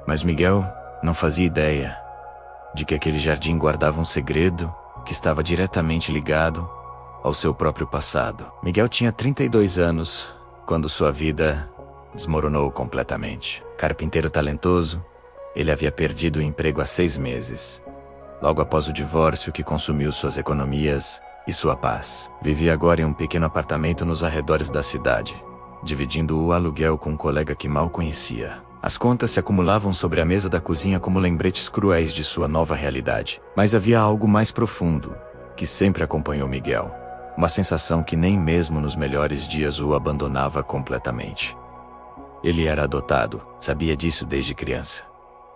Mas Miguel não fazia ideia de que aquele jardim guardava um segredo que estava diretamente ligado ao seu próprio passado. Miguel tinha 32 anos quando sua vida desmoronou completamente. Carpinteiro talentoso, ele havia perdido o emprego há 6 meses, logo após o divórcio que consumiu suas economias e sua paz. Vivia agora em um pequeno apartamento nos arredores da cidade, dividindo o aluguel com um colega que mal conhecia. As contas se acumulavam sobre a mesa da cozinha como lembretes cruéis de sua nova realidade. Mas havia algo mais profundo, que sempre acompanhou Miguel. Uma sensação que nem mesmo nos melhores dias o abandonava completamente. Ele era adotado, sabia disso desde criança.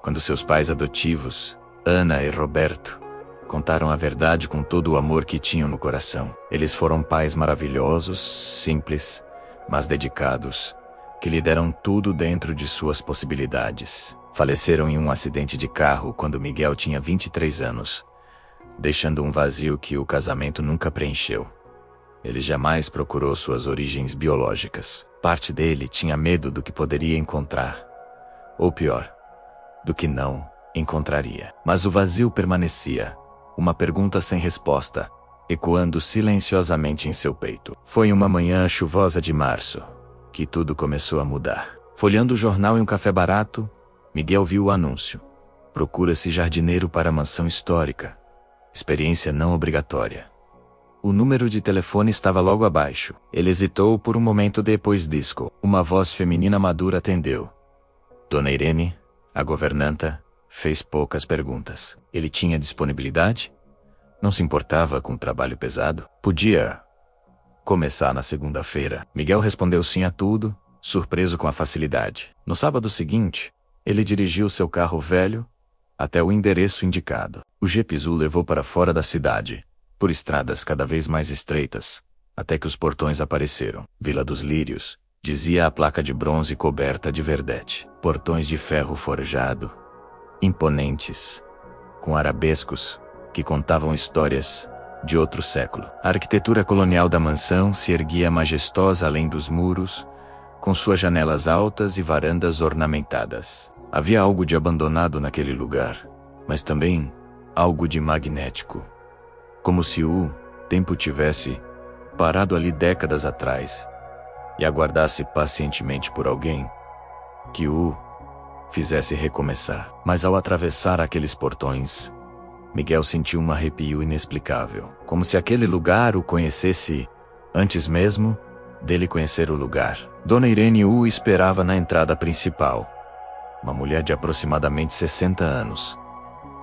Quando seus pais adotivos, Ana e Roberto, contaram a verdade com todo o amor que tinham no coração. Eles foram pais maravilhosos, simples, mas dedicados, que lhe deram tudo dentro de suas possibilidades. Faleceram em um acidente de carro quando Miguel tinha 23 anos, deixando um vazio que o casamento nunca preencheu. Ele jamais procurou suas origens biológicas. Parte dele tinha medo do que poderia encontrar, ou pior, do que não encontraria. Mas o vazio permanecia, uma pergunta sem resposta, ecoando silenciosamente em seu peito. Foi uma manhã chuvosa de março que tudo começou a mudar. Folheando o jornal em um café barato, Miguel viu o anúncio. Procura-se jardineiro para a mansão histórica. Experiência não obrigatória. O número de telefone estava logo abaixo. Ele hesitou por um momento, depois discou. Uma voz feminina madura atendeu. Dona Irene, a governanta, fez poucas perguntas. Ele tinha disponibilidade? Não se importava com o trabalho pesado? Podia começar na segunda-feira. Miguel respondeu sim a tudo, surpreso com a facilidade. No sábado seguinte, ele dirigiu seu carro velho até o endereço indicado. O Jeep o levou para fora da cidade, por estradas cada vez mais estreitas, até que os portões apareceram. Vila dos Lírios, dizia a placa de bronze coberta de verdete. Portões de ferro forjado, imponentes, com arabescos que contavam histórias de outro século. A arquitetura colonial da mansão se erguia majestosa além dos muros, com suas janelas altas e varandas ornamentadas. Havia algo de abandonado naquele lugar, mas também algo de magnético. Como se o tempo tivesse parado ali décadas atrás e aguardasse pacientemente por alguém que o fizesse recomeçar. Mas ao atravessar aqueles portões, Miguel sentiu um arrepio inexplicável, como se aquele lugar o conhecesse antes mesmo dele conhecer o lugar. Dona Irene o esperava na entrada principal. Uma mulher de aproximadamente 60 anos.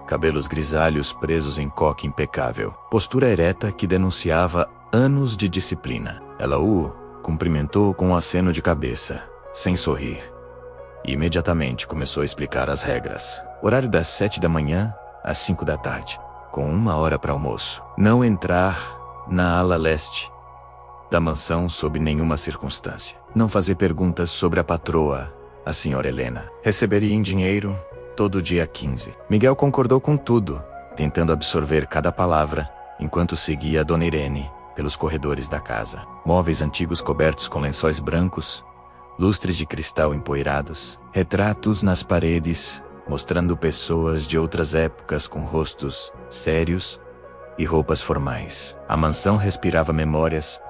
Cabelos grisalhos presos em coque impecável. Postura ereta que denunciava anos de disciplina. Ela o cumprimentou com um aceno de cabeça, sem sorrir. E imediatamente começou a explicar as regras. Horário das 7 da manhã às 5 da tarde, com 1 hora para almoço. Não entrar na ala leste da mansão sob nenhuma circunstância. Não fazer perguntas sobre a patroa, a senhora Helena. Receberia em dinheiro todo dia 15. Miguel concordou com tudo, tentando absorver cada palavra, enquanto seguia a Dona Irene pelos corredores da casa. Móveis antigos cobertos com lençóis brancos, lustres de cristal empoeirados, retratos nas paredes, mostrando pessoas de outras épocas com rostos sérios e roupas formais. A mansão respirava memórias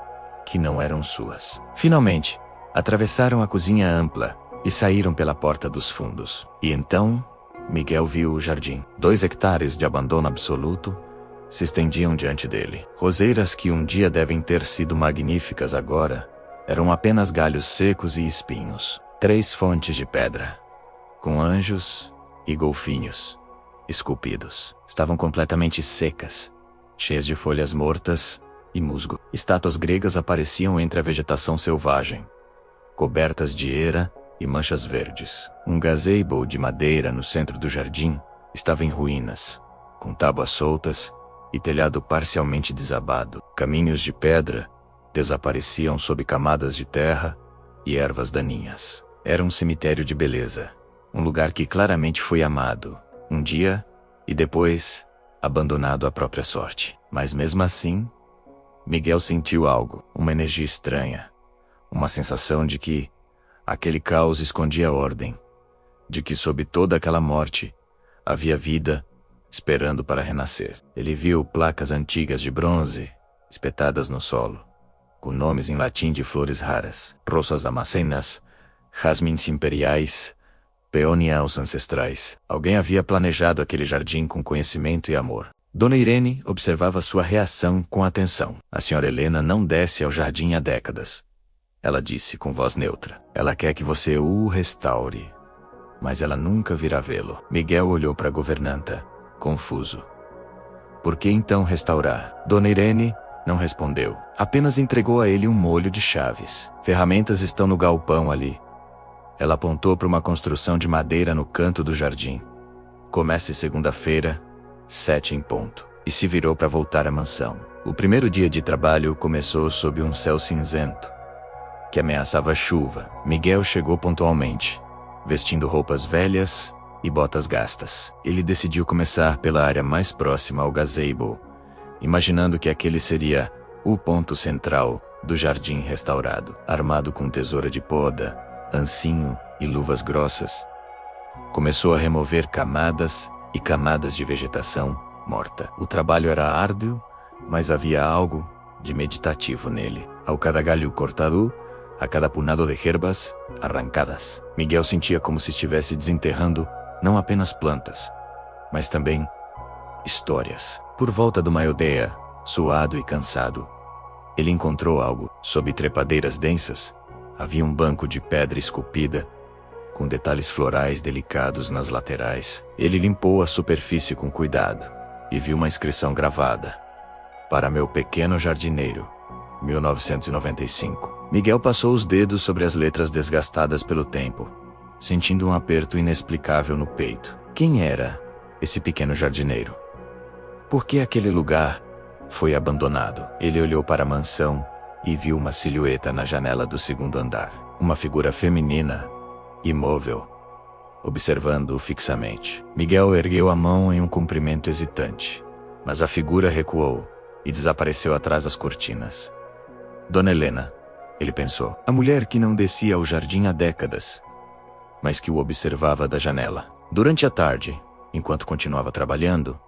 que não eram suas. Finalmente, atravessaram a cozinha ampla e saíram pela porta dos fundos. E então, Miguel viu o jardim. 2 hectares de abandono absoluto se estendiam diante dele. Roseiras que um dia devem ter sido magníficas agora eram apenas galhos secos e espinhos. 3 fontes de pedra, com anjos e golfinhos esculpidos, estavam completamente secas, cheias de folhas mortas e musgo. Estátuas gregas apareciam entre a vegetação selvagem, cobertas de eira e manchas verdes. Um gazebo de madeira no centro do jardim estava em ruínas, com tábuas soltas e telhado parcialmente desabado. Caminhos de pedra desapareciam sob camadas de terra e ervas daninhas. Era um cemitério de beleza. Um lugar que claramente foi amado, um dia, e depois, abandonado à própria sorte. Mas mesmo assim, Miguel sentiu algo, uma energia estranha, uma sensação de que Aquele caos escondia a ordem, de que sob toda aquela morte, havia vida, esperando para renascer. Ele viu placas antigas de bronze, espetadas no solo, com nomes em latim de flores raras, rosas damascenas, jasmins imperiais, peonias ancestrais. Alguém havia planejado aquele jardim com conhecimento e amor. Dona Irene observava sua reação com atenção. A senhora Helena não desce ao jardim há décadas. Ela disse com voz neutra. Ela quer que você o restaure, mas ela nunca virá vê-lo. Miguel olhou para a governanta, confuso. Por que então restaurar? Dona Irene não respondeu. Apenas entregou a ele um molho de chaves. Ferramentas estão no galpão ali. Ela apontou para uma construção de madeira no canto do jardim. Comece segunda-feira, 7 em ponto. E se virou para voltar à mansão. O primeiro dia de trabalho começou sob um céu cinzento, que ameaçava chuva. Miguel chegou pontualmente, vestindo roupas velhas e botas gastas. Ele decidiu começar pela área mais próxima ao gazebo, imaginando que aquele seria o ponto central do jardim restaurado. Armado com tesoura de poda, ancinho e luvas grossas, começou a remover camadas e camadas de vegetação morta. O trabalho era árduo, mas havia algo de meditativo nele. Ao cada galho cortado, a cada punhado de herbas arrancadas, Miguel sentia como se estivesse desenterrando não apenas plantas, mas também histórias. Por volta de uma aldeia, suado e cansado, ele encontrou algo. Sob trepadeiras densas, havia um banco de pedra esculpida, com detalhes florais delicados nas laterais. Ele limpou a superfície com cuidado e viu uma inscrição gravada: para meu pequeno jardineiro, 1995. Miguel passou os dedos sobre as letras desgastadas pelo tempo, sentindo um aperto inexplicável no peito. Quem era esse pequeno jardineiro? Por que aquele lugar foi abandonado? Ele olhou para a mansão e viu uma silhueta na janela do segundo andar. Uma figura feminina, imóvel, observando-o fixamente. Miguel ergueu a mão em um cumprimento hesitante, mas a figura recuou e desapareceu atrás das cortinas. Dona Helena, ele pensou. A mulher que não descia ao jardim há décadas, mas que o observava da janela. Durante a tarde, enquanto continuava trabalhando,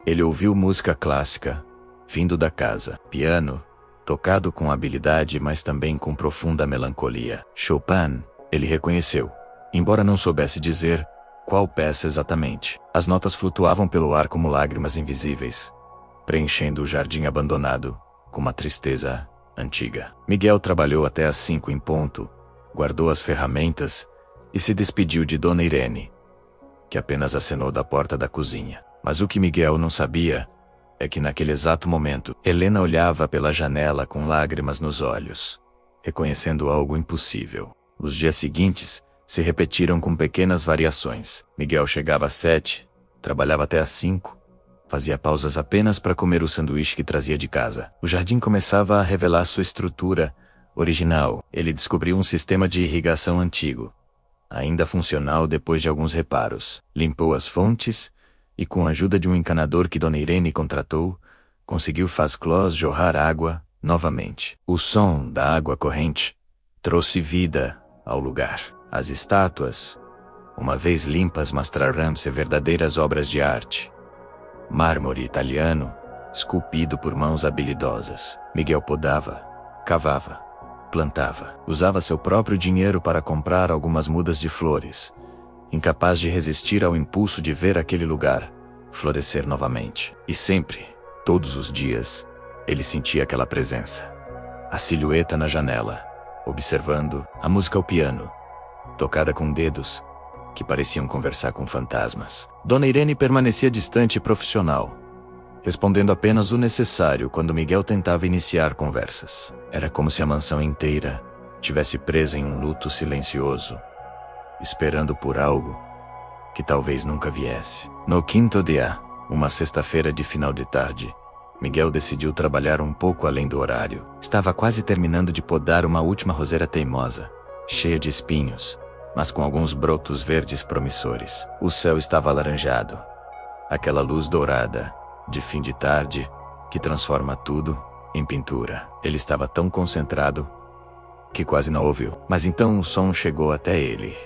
ele ouviu música clássica vindo da casa. Piano, tocado com habilidade, mas também com profunda melancolia. Chopin, ele reconheceu, embora não soubesse dizer qual peça exatamente. As notas flutuavam pelo ar como lágrimas invisíveis, preenchendo o jardim abandonado com uma tristeza antiga. Miguel trabalhou até às 5 em ponto, guardou as ferramentas e se despediu de Dona Irene, que apenas acenou da porta da cozinha. Mas o que Miguel não sabia é que naquele exato momento, Helena olhava pela janela com lágrimas nos olhos, reconhecendo algo impossível. Os dias seguintes se repetiram com pequenas variações. Miguel chegava às 7, trabalhava até às 5, fazia pausas apenas para comer o sanduíche que trazia de casa. O jardim começava a revelar sua estrutura original. Ele descobriu um sistema de irrigação antigo, ainda funcional depois de alguns reparos. Limpou as fontes e, com a ajuda de um encanador que Dona Irene contratou, conseguiu faz-clós jorrar água novamente. O som da água corrente trouxe vida ao lugar. As estátuas, uma vez limpas, mostraram-se verdadeiras obras de arte. Mármore italiano, esculpido por mãos habilidosas. Miguel podava, cavava, plantava. Usava seu próprio dinheiro para comprar algumas mudas de flores, incapaz de resistir ao impulso de ver aquele lugar florescer novamente. E sempre, todos os dias, ele sentia aquela presença. A silhueta na janela, observando a música ao piano, tocada com dedos que pareciam conversar com fantasmas. Dona Irene permanecia distante e profissional, respondendo apenas o necessário quando Miguel tentava iniciar conversas. Era como se a mansão inteira tivesse presa em um luto silencioso, esperando por algo que talvez nunca viesse. No quinto dia, uma sexta-feira de final de tarde, Miguel decidiu trabalhar um pouco além do horário. Estava quase terminando de podar uma última roseira teimosa, cheia de espinhos, mas com alguns brotos verdes promissores. O céu estava alaranjado, aquela luz dourada de fim de tarde que transforma tudo em pintura. Ele estava tão concentrado que quase não ouviu. Mas então o som chegou até ele.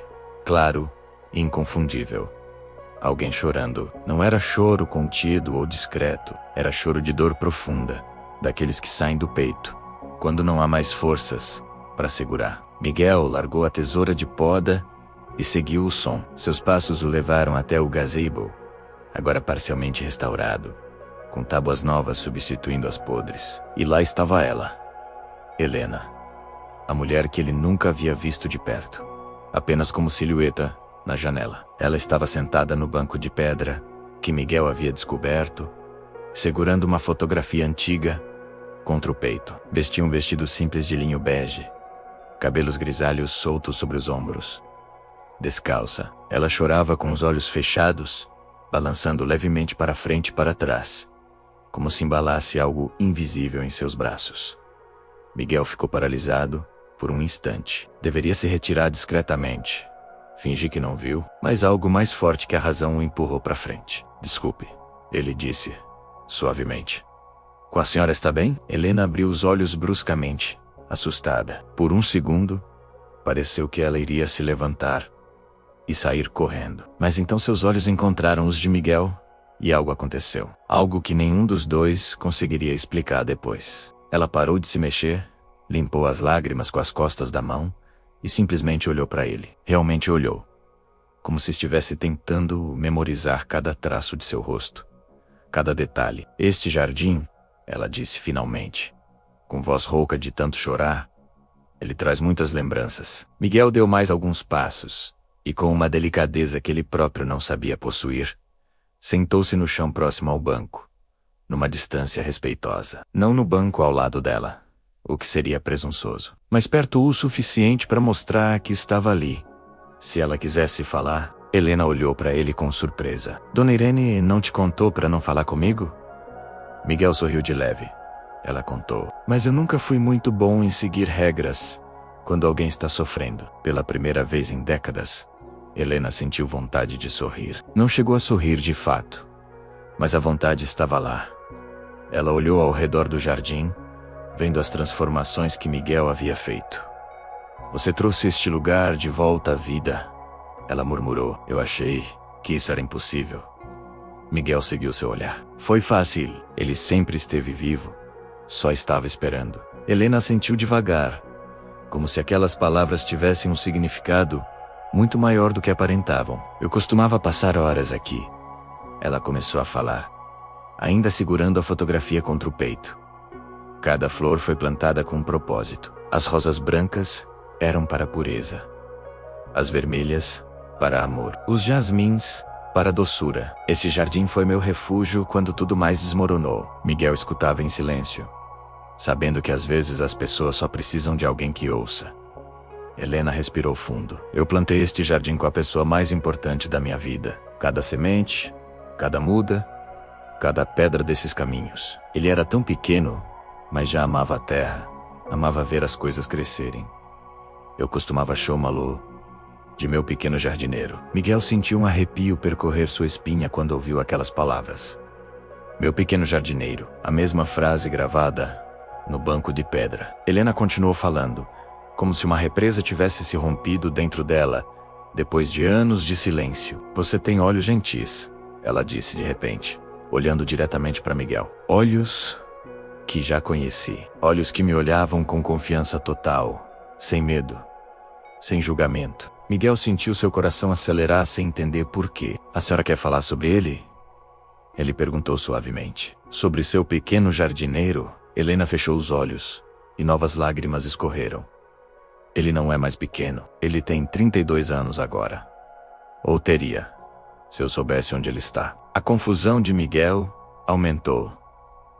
Claro e inconfundível. Alguém chorando. Não era choro contido ou discreto. Era choro de dor profunda. Daqueles que saem do peito, quando não há mais forças para segurar. Miguel largou a tesoura de poda e seguiu o som. Seus passos o levaram até o gazebo, agora parcialmente restaurado, com tábuas novas substituindo as podres. E lá estava ela, Helena, a mulher que ele nunca havia visto de perto, apenas como silhueta na janela. Ela estava sentada no banco de pedra que Miguel havia descoberto, segurando uma fotografia antiga contra o peito. Vestia um vestido simples de linho bege, cabelos grisalhos soltos sobre os ombros. Descalça, ela chorava com os olhos fechados, balançando levemente para frente e para trás, como se embalasse algo invisível em seus braços. Miguel ficou paralisado por um instante. Deveria se retirar discretamente, fingir que não viu, mas algo mais forte que a razão o empurrou para frente. Desculpe, ele disse, suavemente. Com a senhora está bem? Helena abriu os olhos bruscamente, assustada. Por um segundo, pareceu que ela iria se levantar e sair correndo. Mas então seus olhos encontraram os de Miguel e algo aconteceu. Algo que nenhum dos dois conseguiria explicar depois. Ela parou de se mexer, limpou as lágrimas com as costas da mão e simplesmente olhou para ele. Realmente olhou, como se estivesse tentando memorizar cada traço de seu rosto, cada detalhe. Este jardim, ela disse finalmente, com voz rouca de tanto chorar, ele traz muitas lembranças. Miguel deu mais alguns passos, e com uma delicadeza que ele próprio não sabia possuir, sentou-se no chão próximo ao banco, numa distância respeitosa. Não no banco ao lado dela, o que seria presunçoso, mas perto o suficiente para mostrar que estava ali. Se ela quisesse falar, Helena olhou para ele com surpresa. Dona Irene não te contou para não falar comigo? Miguel sorriu de leve. Ela contou. Mas eu nunca fui muito bom em seguir regras quando alguém está sofrendo. Pela primeira vez em décadas, Helena sentiu vontade de sorrir. Não chegou a sorrir de fato, mas a vontade estava lá. Ela olhou ao redor do jardim, vendo as transformações que Miguel havia feito. Você trouxe este lugar de volta à vida, ela murmurou. Eu achei que isso era impossível. Miguel seguiu seu olhar. Foi fácil. Ele sempre esteve vivo. Só estava esperando. Helena sentiu devagar, como se aquelas palavras tivessem um significado muito maior do que aparentavam. Eu costumava passar horas aqui. Ela começou a falar, ainda segurando a fotografia contra o peito. Cada flor foi plantada com um propósito. As rosas brancas eram para a pureza. As vermelhas, para amor. Os jasmins, para a doçura. Esse jardim foi meu refúgio quando tudo mais desmoronou. Miguel escutava em silêncio, sabendo que às vezes as pessoas só precisam de alguém que ouça. Helena respirou fundo. Eu plantei este jardim com a pessoa mais importante da minha vida. Cada semente, cada muda, cada pedra desses caminhos. Ele era tão pequeno, mas já amava a terra, amava ver as coisas crescerem. Eu costumava chamá-lo de meu pequeno jardineiro. Miguel sentiu um arrepio percorrer sua espinha quando ouviu aquelas palavras. Meu pequeno jardineiro, a mesma frase gravada no banco de pedra. Helena continuou falando, como se uma represa tivesse se rompido dentro dela, depois de anos de silêncio. Você tem olhos gentis, ela disse de repente, olhando diretamente para Miguel. Olhos que já conheci. Olhos que me olhavam com confiança total, sem medo, sem julgamento. Miguel sentiu seu coração acelerar sem entender por quê. A senhora quer falar sobre ele? Ele perguntou suavemente. Sobre seu pequeno jardineiro? Helena fechou os olhos, e novas lágrimas escorreram. Ele não é mais pequeno. Ele tem 32 anos agora. Ou teria, se eu soubesse onde ele está. A confusão de Miguel aumentou.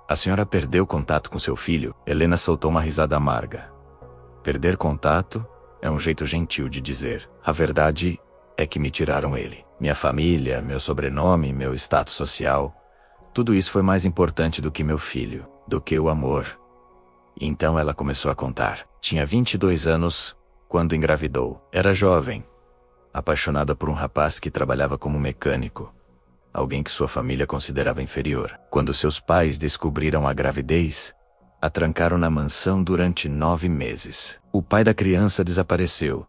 A senhora perdeu contato com seu filho? Helena soltou uma risada amarga. Perder contato é um jeito gentil de dizer. A verdade é que me tiraram ele. Minha família, meu sobrenome, meu status social. Tudo isso foi mais importante do que meu filho, do que o amor. E então ela começou a contar. Tinha 22 anos quando engravidou. Era jovem, apaixonada por um rapaz que trabalhava como mecânico, alguém que sua família considerava inferior. Quando seus pais descobriram a gravidez, a trancaram na mansão durante 9 meses. O pai da criança desapareceu,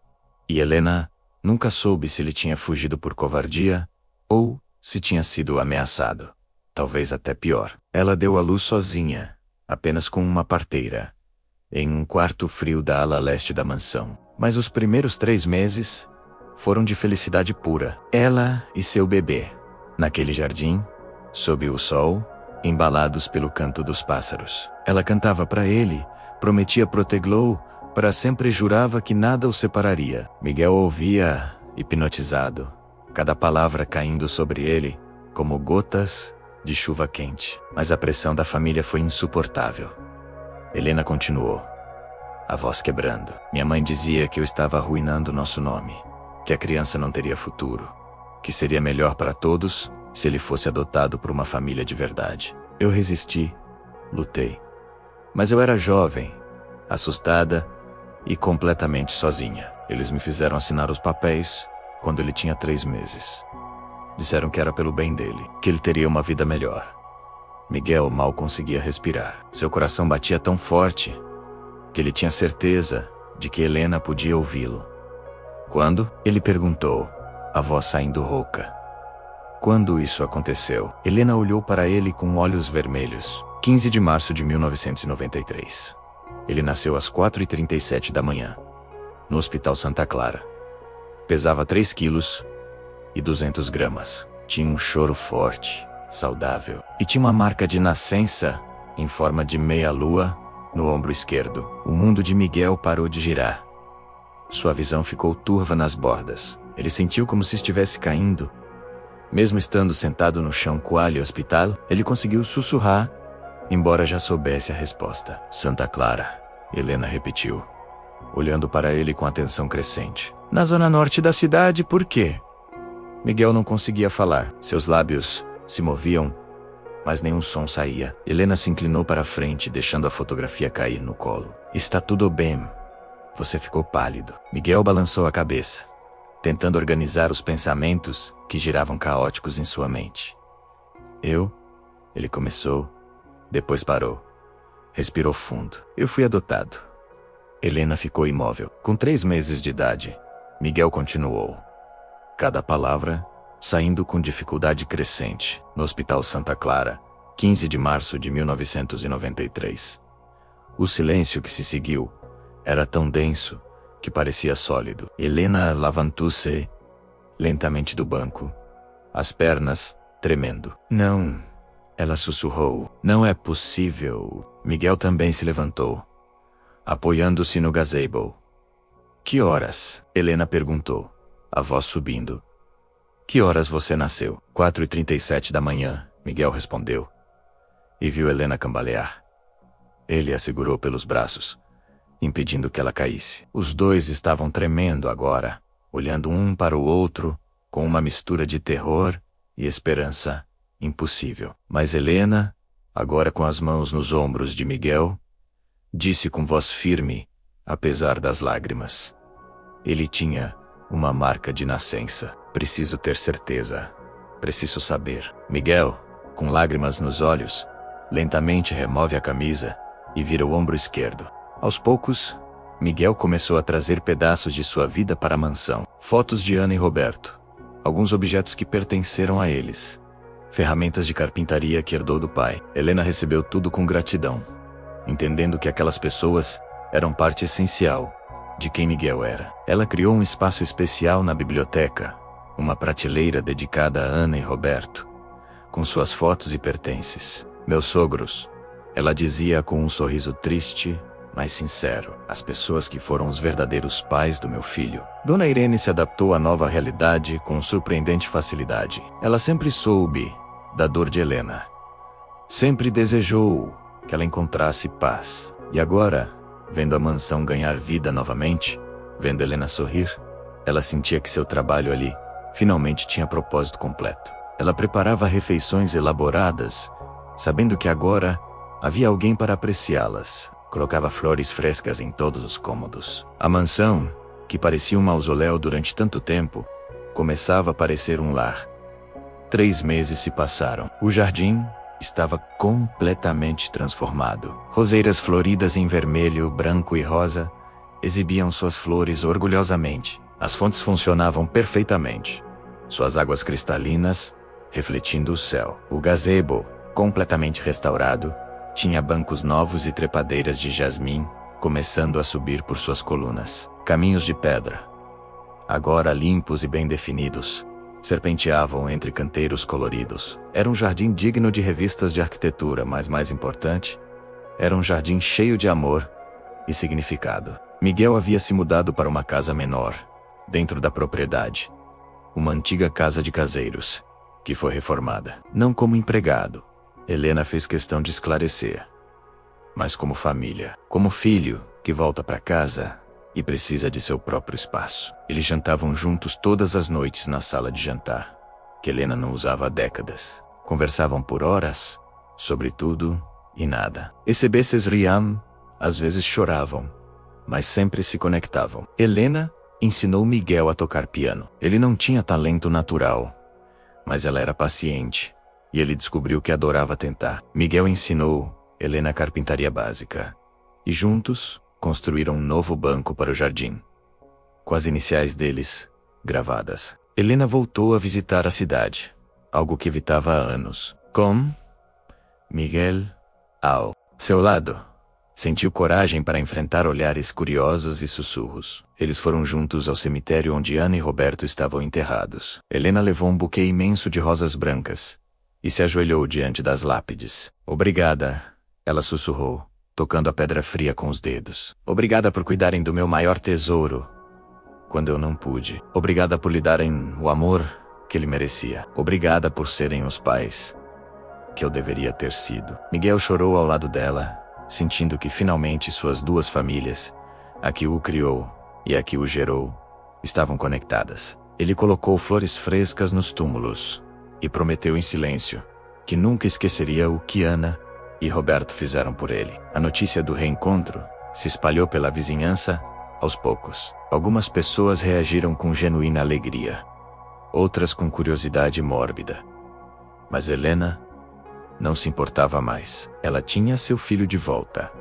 e Helena nunca soube se ele tinha fugido por covardia ou se tinha sido ameaçado. Talvez até pior. Ela deu à luz sozinha, apenas com uma parteira, em um quarto frio da ala leste da mansão. Mas os primeiros 3 meses foram de felicidade pura. Ela e seu bebê, naquele jardim, sob o sol, embalados pelo canto dos pássaros. Ela cantava para ele, prometia protegê-lo, para sempre jurava que nada o separaria. Miguel ouvia, hipnotizado, cada palavra caindo sobre ele, como gotas de chuva quente. Mas a pressão da família foi insuportável. Helena continuou, a voz quebrando. Minha mãe dizia que eu estava arruinando nosso nome, que a criança não teria futuro, que seria melhor para todos se ele fosse adotado por uma família de verdade. Eu resisti, lutei. Mas eu era jovem, assustada e completamente sozinha. Eles me fizeram assinar os papéis quando ele tinha 3 meses. Disseram que era pelo bem dele, que ele teria uma vida melhor. Miguel mal conseguia respirar. Seu coração batia tão forte que ele tinha certeza de que Helena podia ouvi-lo. Quando? Ele perguntou, a voz saindo rouca. Quando isso aconteceu? Helena olhou para ele com olhos vermelhos. 15 de março de 1993. Ele nasceu às 4h37 da manhã, no Hospital Santa Clara. Pesava 3 quilos e 200 gramas. Tinha um choro forte, saudável, e tinha uma marca de nascença, em forma de meia-lua, no ombro esquerdo. O mundo de Miguel parou de girar. Sua visão ficou turva nas bordas. Ele sentiu como se estivesse caindo. Mesmo estando sentado no chão quale hospital, ele conseguiu sussurrar, embora já soubesse a resposta. Santa Clara, Helena repetiu, olhando para ele com atenção crescente. Na zona norte da cidade, por quê? Miguel não conseguia falar. Seus lábios se moviam, mas nenhum som saía. Helena se inclinou para a frente, deixando a fotografia cair no colo. Está tudo bem. Você ficou pálido. Miguel balançou a cabeça, tentando organizar os pensamentos que giravam caóticos em sua mente. Ele começou, depois parou. Respirou fundo. Eu fui adotado. Helena ficou imóvel. Com 3 meses de idade, Miguel continuou, cada palavra saindo com dificuldade crescente. No Hospital Santa Clara, 15 de março de 1993. O silêncio que se seguiu era tão denso que parecia sólido. Helena levantou-se lentamente do banco, as pernas tremendo. Não, ela sussurrou. Não é possível. Miguel também se levantou, apoiando-se no gazebo. Que horas? Helena perguntou, a voz subindo. Que horas você nasceu? 4h37 da manhã, Miguel respondeu. E viu Helena cambalear. Ele a segurou pelos braços, impedindo que ela caísse. Os dois estavam tremendo agora, olhando um para o outro, com uma mistura de terror e esperança impossível. Mas Helena, agora com as mãos nos ombros de Miguel, disse com voz firme, apesar das lágrimas. Ele tinha uma marca de nascença. Preciso ter certeza. Preciso saber. Miguel, com lágrimas nos olhos, lentamente remove a camisa e vira o ombro esquerdo. Aos poucos, Miguel começou a trazer pedaços de sua vida para a mansão. Fotos de Ana e Roberto. Alguns objetos que pertenceram a eles. Ferramentas de carpintaria que herdou do pai. Helena recebeu tudo com gratidão, entendendo que aquelas pessoas eram parte essencial de quem Miguel era. Ela criou um espaço especial na biblioteca, uma prateleira dedicada a Ana e Roberto, com suas fotos e pertences. Meus sogros, ela dizia com um sorriso triste, mas sincero, as pessoas que foram os verdadeiros pais do meu filho. Dona Irene se adaptou à nova realidade com surpreendente facilidade. Ela sempre soube da dor de Helena. Sempre desejou que ela encontrasse paz. E agora, vendo a mansão ganhar vida novamente, vendo Helena sorrir, ela sentia que seu trabalho ali finalmente tinha propósito completo. Ela preparava refeições elaboradas, sabendo que agora havia alguém para apreciá-las. Colocava flores frescas em todos os cômodos. A mansão, que parecia um mausoléu durante tanto tempo, começava a parecer um lar. 3 meses se passaram. O jardim, estava completamente transformado. Roseiras floridas em vermelho, branco e rosa exibiam suas flores orgulhosamente. As fontes funcionavam perfeitamente, suas águas cristalinas refletindo o céu. O gazebo, completamente restaurado, tinha bancos novos e trepadeiras de jasmim começando a subir por suas colunas. Caminhos de pedra, agora limpos e bem definidos, serpenteavam entre canteiros coloridos. Era um jardim digno de revistas de arquitetura, mas mais importante, era um jardim cheio de amor e significado. Miguel havia se mudado para uma casa menor, dentro da propriedade. Uma antiga casa de caseiros, que foi reformada. Não como empregado, Helena fez questão de esclarecer, mas como família, como filho que volta para casa e precisa de seu próprio espaço. Eles jantavam juntos todas as noites na sala de jantar, que Helena não usava há décadas. Conversavam por horas, sobre tudo e nada. Esse beces riam, às vezes choravam, mas sempre se conectavam. Helena ensinou Miguel a tocar piano. Ele não tinha talento natural, mas ela era paciente, e ele descobriu que adorava tentar. Miguel ensinou Helena a carpintaria básica, e juntos construíram um novo banco para o jardim, com as iniciais deles gravadas. Helena voltou a visitar a cidade, algo que evitava há anos. Com Miguel ao seu lado, sentiu coragem para enfrentar olhares curiosos e sussurros. Eles foram juntos ao cemitério onde Ana e Roberto estavam enterrados. Helena levou um buquê imenso de rosas brancas e se ajoelhou diante das lápides. Obrigada, ela sussurrou, tocando a pedra fria com os dedos. Obrigada por cuidarem do meu maior tesouro quando eu não pude. Obrigada por lhe darem o amor que ele merecia. Obrigada por serem os pais que eu deveria ter sido. Miguel chorou ao lado dela, sentindo que finalmente suas duas famílias, a que o criou e a que o gerou, estavam conectadas. Ele colocou flores frescas nos túmulos e prometeu em silêncio que nunca esqueceria o que Ana e Roberto fizeram por ele. A notícia do reencontro se espalhou pela vizinhança aos poucos. Algumas pessoas reagiram com genuína alegria, outras com curiosidade mórbida. Mas Helena não se importava mais. Ela tinha seu filho de volta.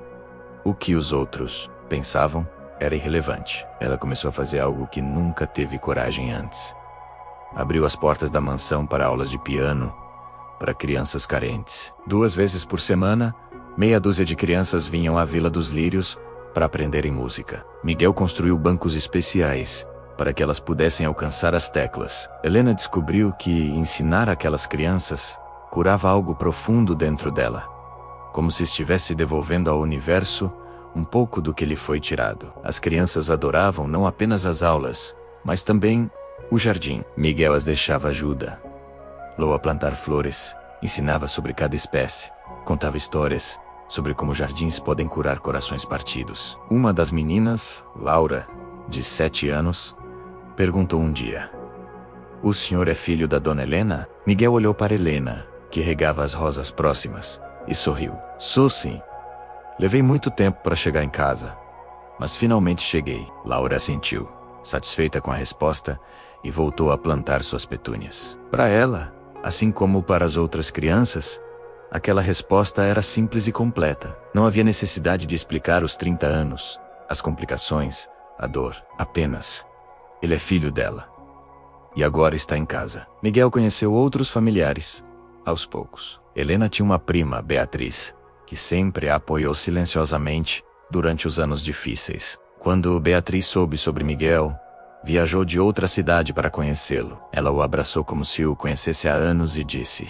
O que os outros pensavam era irrelevante. Ela começou a fazer algo que nunca teve coragem antes. Abriu as portas da mansão para aulas de piano para crianças carentes. 2 vezes por semana, meia dúzia de crianças vinham à Vila dos Lírios para aprenderem música. Miguel construiu bancos especiais para que elas pudessem alcançar as teclas. Helena descobriu que ensinar aquelas crianças curava algo profundo dentro dela, como se estivesse devolvendo ao universo um pouco do que lhe foi tirado. As crianças adoravam não apenas as aulas, mas também o jardim. Miguel as deixava ajuda. Lou a plantar flores, ensinava sobre cada espécie, contava histórias sobre como jardins podem curar corações partidos. Uma das meninas, Laura, de 7 anos, perguntou um dia: "O senhor é filho da dona Helena?" Miguel olhou para Helena, que regava as rosas próximas, e sorriu. "Sou sim. Levei muito tempo para chegar em casa, mas finalmente cheguei." Laura assentiu, satisfeita com a resposta, e voltou a plantar suas petúnias. Para ela, assim como para as outras crianças, aquela resposta era simples e completa. Não havia necessidade de explicar os 30 anos, as complicações, a dor. Apenas, ele é filho dela. E agora está em casa. Miguel conheceu outros familiares, aos poucos. Helena tinha uma prima, Beatriz, que sempre a apoiou silenciosamente durante os anos difíceis. Quando Beatriz soube sobre Miguel, viajou de outra cidade para conhecê-lo. Ela o abraçou como se o conhecesse há anos e disse: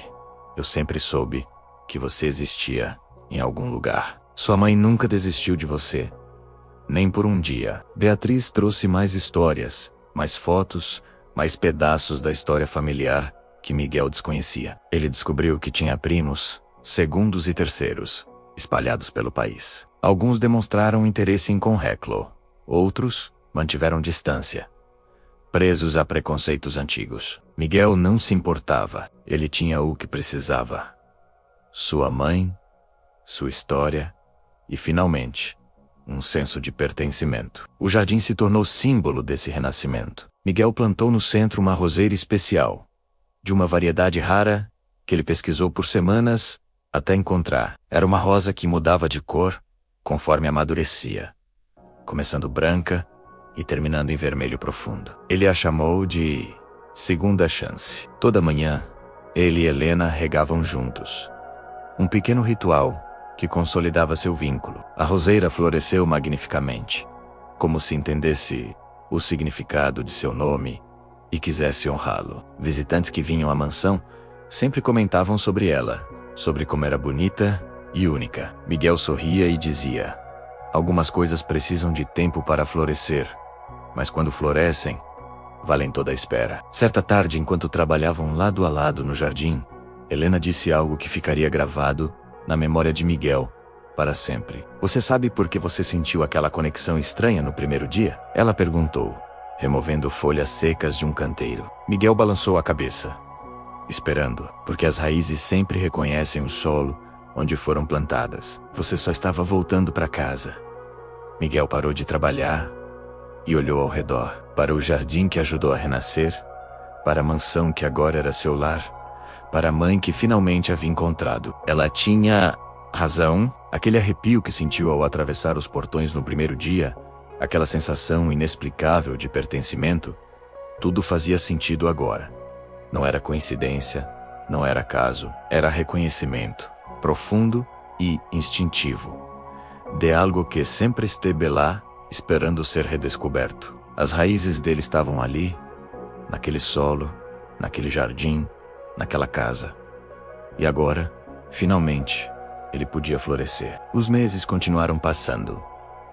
"Eu sempre soube que você existia em algum lugar. Sua mãe nunca desistiu de você, nem por um dia." Beatriz trouxe mais histórias, mais fotos, mais pedaços da história familiar que Miguel desconhecia. Ele descobriu que tinha primos, segundos e terceiros, espalhados pelo país. Alguns demonstraram interesse em Conreclo, outros mantiveram distância, presos a preconceitos antigos. Miguel não se importava. Ele tinha o que precisava: sua mãe, sua história e, finalmente, um senso de pertencimento. O jardim se tornou símbolo desse renascimento. Miguel plantou no centro uma roseira especial, de uma variedade rara, que ele pesquisou por semanas até encontrar. Era uma rosa que mudava de cor conforme amadurecia, começando branca e terminando em vermelho profundo. Ele a chamou de segunda chance. Toda manhã, ele e Helena regavam juntos. Um pequeno ritual que consolidava seu vínculo. A roseira floresceu magnificamente, como se entendesse o significado de seu nome e quisesse honrá-lo. Visitantes que vinham à mansão sempre comentavam sobre ela, sobre como era bonita e única. Miguel sorria e dizia: algumas coisas precisam de tempo para florescer, mas quando florescem, valem toda a espera. Certa tarde, enquanto trabalhavam lado a lado no jardim, Helena disse algo que ficaria gravado na memória de Miguel para sempre. Você sabe por que você sentiu aquela conexão estranha no primeiro dia? Ela perguntou, removendo folhas secas de um canteiro. Miguel balançou a cabeça, esperando, porque as raízes sempre reconhecem o solo onde foram plantadas. Você só estava voltando para casa. Miguel parou de trabalhar e olhou ao redor, para o jardim que ajudou a renascer, para a mansão que agora era seu lar, para a mãe que finalmente havia encontrado. Ela tinha razão. Aquele arrepio que sentiu ao atravessar os portões no primeiro dia, aquela sensação inexplicável de pertencimento, tudo fazia sentido agora. Não era coincidência, não era acaso, era reconhecimento, profundo e instintivo, de algo que sempre esteve lá, esperando ser redescoberto. As raízes dele estavam ali, naquele solo, naquele jardim, naquela casa. E agora, finalmente, ele podia florescer. Os meses continuaram passando,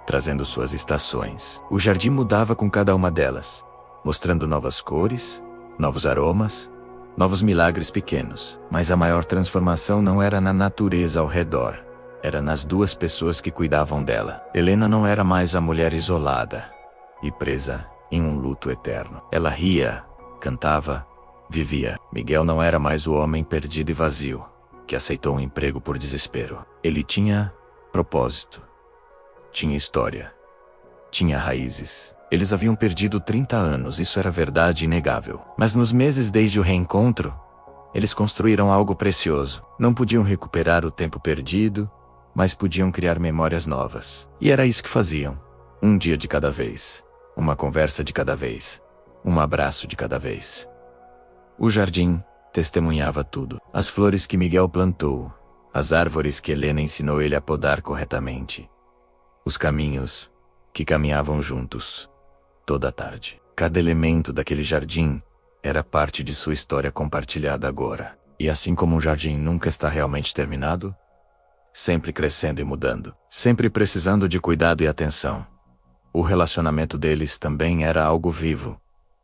trazendo suas estações. O jardim mudava com cada uma delas, mostrando novas cores, novos aromas, novos milagres pequenos. Mas a maior transformação não era na natureza ao redor, era nas duas pessoas que cuidavam dela. Helena não era mais a mulher isolada e presa em um luto eterno. Ela ria, cantava, vivia. Miguel não era mais o homem perdido e vazio, que aceitou um emprego por desespero. Ele tinha propósito, tinha história, tinha raízes. Eles haviam perdido 30 anos, isso era verdade inegável. Mas nos meses desde o reencontro, eles construíram algo precioso. Não podiam recuperar o tempo perdido, mas podiam criar memórias novas. E era isso que faziam. Um dia de cada vez, uma conversa de cada vez, um abraço de cada vez. O jardim testemunhava tudo. As flores que Miguel plantou, as árvores que Helena ensinou ele a podar corretamente, os caminhos que caminhavam juntos toda a tarde. Cada elemento daquele jardim era parte de sua história compartilhada agora. E assim como um jardim nunca está realmente terminado, sempre crescendo e mudando, sempre precisando de cuidado e atenção, o relacionamento deles também era algo vivo,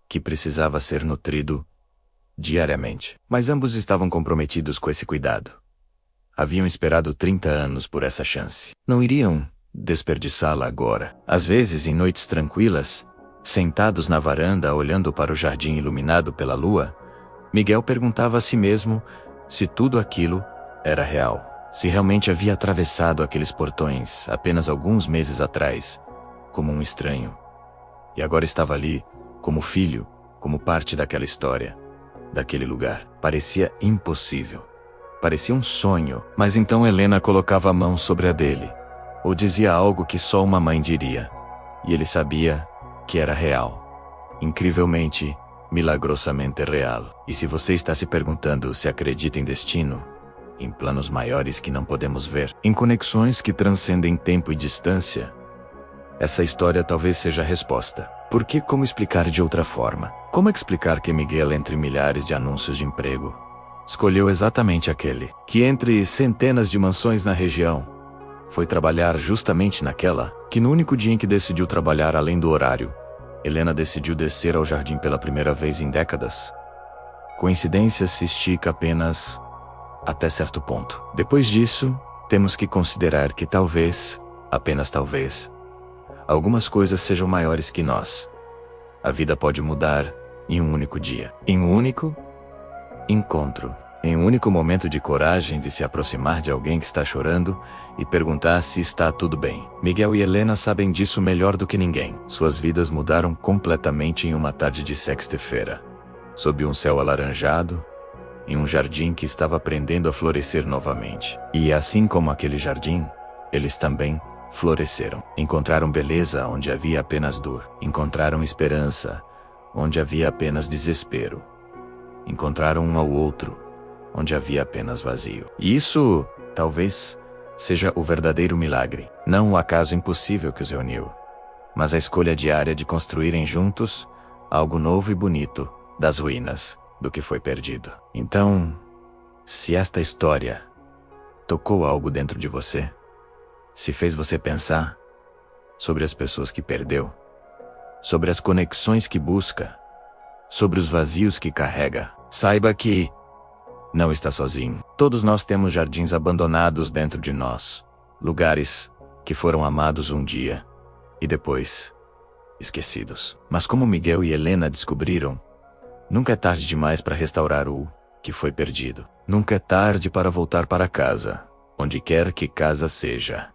que precisava ser nutrido diariamente. Mas ambos estavam comprometidos com esse cuidado. Haviam esperado 30 anos por essa chance. Não iriam desperdiçá-la agora. Às vezes, em noites tranquilas, sentados na varanda olhando para o jardim iluminado pela lua, Miguel perguntava a si mesmo se tudo aquilo era real. Se realmente havia atravessado aqueles portões apenas alguns meses atrás, como um estranho. E agora estava ali, como filho, como parte daquela história, daquele lugar. Parecia impossível. Parecia um sonho. Mas então Helena colocava a mão sobre a dele, ou dizia algo que só uma mãe diria. E ele sabia que era real. Incrivelmente, milagrosamente real. E se você está se perguntando se acredita em destino, em planos maiores que não podemos ver, em conexões que transcendem tempo e distância, essa história talvez seja a resposta. Porque como explicar de outra forma? Como explicar que Miguel, entre milhares de anúncios de emprego, escolheu exatamente aquele, que entre centenas de mansões na região, foi trabalhar justamente naquela, que no único dia em que decidiu trabalhar além do horário, Helena decidiu descer ao jardim pela primeira vez em décadas? Coincidência se estica apenas até certo ponto. Depois disso, temos que considerar que talvez, apenas talvez, algumas coisas sejam maiores que nós. A vida pode mudar em um único dia, em um único encontro, em um único momento de coragem de se aproximar de alguém que está chorando e perguntar se está tudo bem. Miguel e Helena sabem disso melhor do que ninguém. Suas vidas mudaram completamente em uma tarde de sexta-feira, sob um céu alaranjado, em um jardim que estava aprendendo a florescer novamente. E assim como aquele jardim, eles também floresceram. Encontraram beleza onde havia apenas dor. Encontraram esperança onde havia apenas desespero. Encontraram um ao outro onde havia apenas vazio. E isso, talvez, seja o verdadeiro milagre. Não o acaso impossível que os reuniu, mas a escolha diária de construírem juntos algo novo e bonito das ruínas do que foi perdido. Então, se esta história tocou algo dentro de você, se fez você pensar sobre as pessoas que perdeu, sobre as conexões que busca, sobre os vazios que carrega, saiba que não está sozinho. Todos nós temos jardins abandonados dentro de nós, lugares que foram amados um dia e depois esquecidos. Mas como Miguel e Helena descobriram, nunca é tarde demais para restaurar o que foi perdido. Nunca é tarde para voltar para casa, onde quer que casa seja.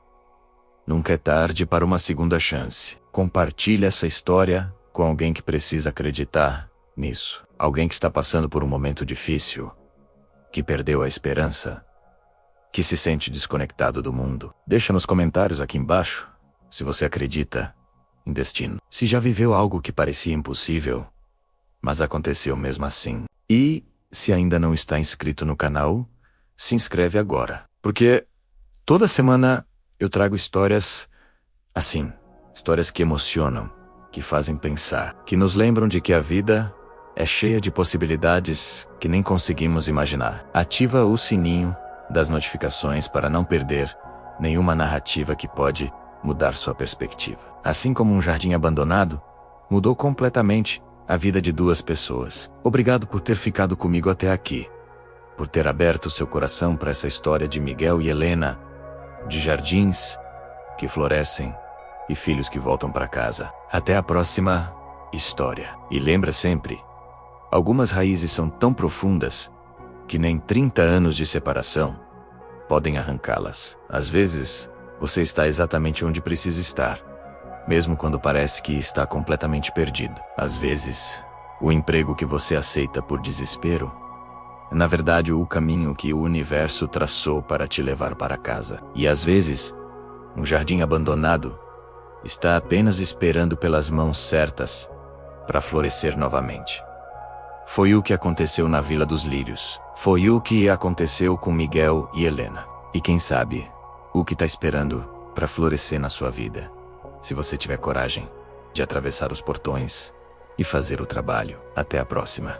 Nunca é tarde para uma segunda chance. Compartilhe essa história com alguém que precisa acreditar nisso. Alguém que está passando por um momento difícil, que perdeu a esperança, que se sente desconectado do mundo. Deixa nos comentários aqui embaixo se você acredita em destino. Se já viveu algo que parecia impossível, mas aconteceu mesmo assim. E, se ainda não está inscrito no canal, se inscreve agora. Porque toda semana eu trago histórias assim, histórias que emocionam, que fazem pensar, que nos lembram de que a vida é cheia de possibilidades que nem conseguimos imaginar. Ativa o sininho das notificações para não perder nenhuma narrativa que pode mudar sua perspectiva. Assim como um jardim abandonado mudou completamente a vida de duas pessoas. Obrigado por ter ficado comigo até aqui, por ter aberto seu coração para essa história de Miguel e Helena, de jardins que florescem e filhos que voltam para casa. Até a próxima história. E lembra sempre, algumas raízes são tão profundas que nem 30 anos de separação podem arrancá-las. Às vezes, você está exatamente onde precisa estar, mesmo quando parece que está completamente perdido. Às vezes, o emprego que você aceita por desespero é, na verdade, o caminho que o universo traçou para te levar para casa. E às vezes, um jardim abandonado está apenas esperando pelas mãos certas para florescer novamente. Foi o que aconteceu na Vila dos Lírios. Foi o que aconteceu com Miguel e Helena. E quem sabe, o que está esperando para florescer na sua vida, se você tiver coragem de atravessar os portões e fazer o trabalho. Até a próxima.